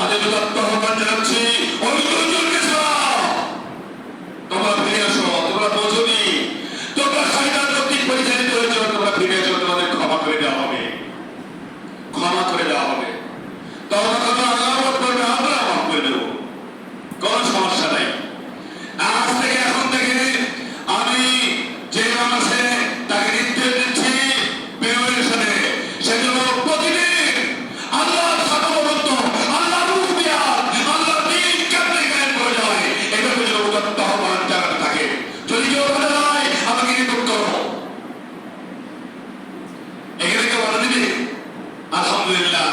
তাদের উদাত্ত আহ্বান জানাচ্ছি, ওই দুজনকে তোমরা ফিরে আসো। তোমরা বোঝনি, তোমরা শয়তান কর্তৃক পরিচালিত হয়েছ। তোমরা ফিরে এসো, তোমাদের ক্ষমা করে দেওয়া হবে, ক্ষমা করে দেওয়া হবে। তওবা করবে, আল্লাহ মাফ করবে, আমরা মাফ করে দেব, কোনো সমস্যা নাই। আজ থেকে এখন থেকে আমি যে মানুষে তাকে নির্দেশ দিচ্ছি বিনয়ের সাথে, সেজন্য প্রতিদিন আল্লাহর সার্বভৌমত্ব, আল্লাহর রুবিয়াত, আল্লাহর দ্বীন কেমনে গায়েব করে যায়, এভাবে যেন উদাত্ত আহ্বান জানাতে থাকে। যদি কেউ বলে যায় আমাকে রিপোর্ট করো, এখানে কেউ বাধা দিবে? আলহামদুলিল্লাহ,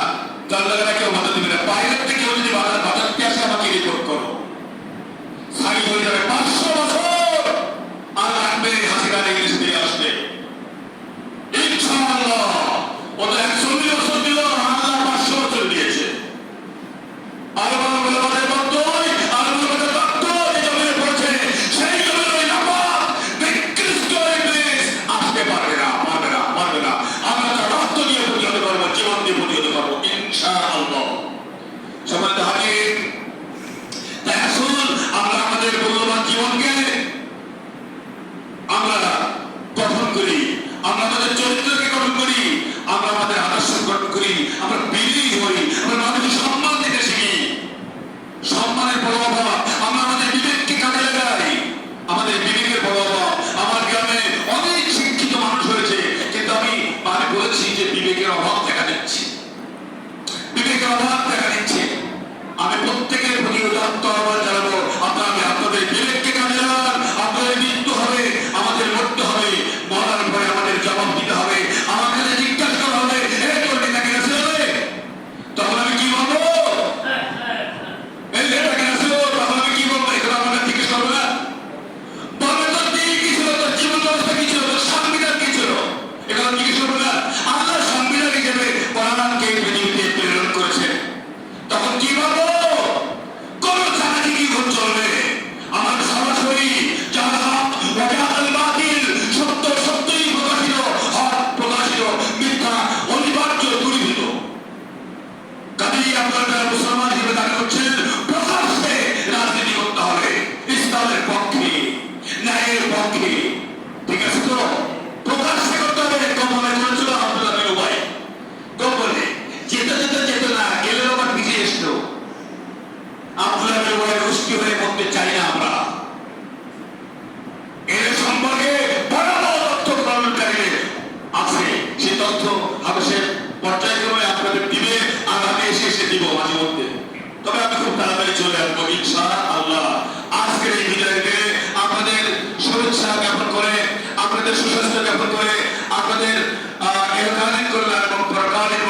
জানলারা কেউ বাধা দিবে না। বাইরের থেকে কেউ যদি বাধা দিতে আসে আমাকে রিপোর্ট করো, সাইড হয়ে যাবে। 500 বছর আর লাগবে হাসিনা ইংলিশ দিয়ে আসবে ইনশাআল্লাহ। ও তো 140 বছর দিল, আল্লাহ 500 বছর দিয়েছে। আর বলবাদের বক্তব্য, আর বলবাদের বক্তব্য যে জমিনে পড়ছে, সেই জমিনে ওই নাপাক নিকৃষ্ট ইবলিস আসতে পারবে না, পারবে না, পারবে না। আমরা তার রক্ত দিয়ে প্রতিহত করবো, জীবন দিয়ে প্রতিহত করবো ইনশাআল্লাহ। সম্মানিত হাজির, তাই আসুন আমরা আমাদের মূল্যবান জীবনকে আমরা গঠন করি, আমরা আমাদের চরিত্রকে গঠন করি, আমরা আমাদের আদর্শ গঠন করি, আমরা বিনয়ী হই, আমরা মানুষকে সম্মান দিতে শিখি। সম্মানের বড় অভাব, আমরা আমাদের বিবেককে কাজে লাগাই। আমাদের বিবেকের বড় অভাব। আমার গ্রামে অনেক শিক্ষিত মানুষ হয়েছে, কিন্তু আমি বলেছি যে বিবেকের অভাব দেখা দিচ্ছে, বিবেকের অভাব দেখা দিচ্ছে। আমি প্রত্যেকের প্রতি উদাত্ত আহ্বান জানাবো, আপনাদের বিবেককে কাজে লাগান। আপনাদের মৃত্যু হবে, আমাদের মরতে হবে, মরার পরে আমাদের জবাব দিতে হবে, আমাদের জিজ্ঞাসা করা হবে, এই করলে তাকে আসে হবে, তখন আমি কি বলবো? এই তাকে আসে, তখন আমি কি বলবো? এগুলো আমাদের জিজ্ঞেস করবে না? বলবে তোর দিন কি ছিল, তোর জীবন ব্যবস্থা কি ছিল, তোর সংবিধান কি ছিল, এগুলো জিজ্ঞেস করবে না? আল্লাহ সংবিধান হিসেবে কোরআনকে পৃথিবীতে প্রেরণ করেছেন, তখন কি বলবো? কোন জাতি কি ভুল চলবে? আমার সরাসরি যারা হক ওয়াজাল বাতিল, সত্য সত্যই প্রকাশিত, হক প্রকাশিত, মিথ্যা অনিবার্য দূরীভূত। কাজেই আপনারা মুসলমান হিসেবে দাবি করছেন, প্রকাশ্যে রাজনীতি করতে হবে ইসলামের পক্ষে, ন্যায়ের পক্ষে, ঠিক আছে তো? প্রকাশ্যে করতে হবে। কমলে করেছিল আব্দুল্লাহ বিন উবাই, কমলে যেতে যেতে যেতে না গেলে আবার পিছিয়ে এসলো। আব্দুল্লাহ বিন উবাই রুষ্টি হয়ে করতে চাই না আমরা। এর সম্পর্কে বড় বড় তথ্য প্রমাণকারী আছে, সেই তথ্য হাবেশের পর্যায়ক্রমে আপনাদের দিবে, আর আমি এসে এসে দিব মাঝে মধ্যে। তবে আমি খুব তাড়াতাড়ি চলে আসবো ইনশাআল্লাহ। আজকের এই বিজয়কে আপনাদের শুভেচ্ছা জ্ঞাপন করে, আপনাদের সুস্বাস্থ্য জ্ঞাপন করে, আপনাদের এলাকার কল্যাণ এবং পরকালীন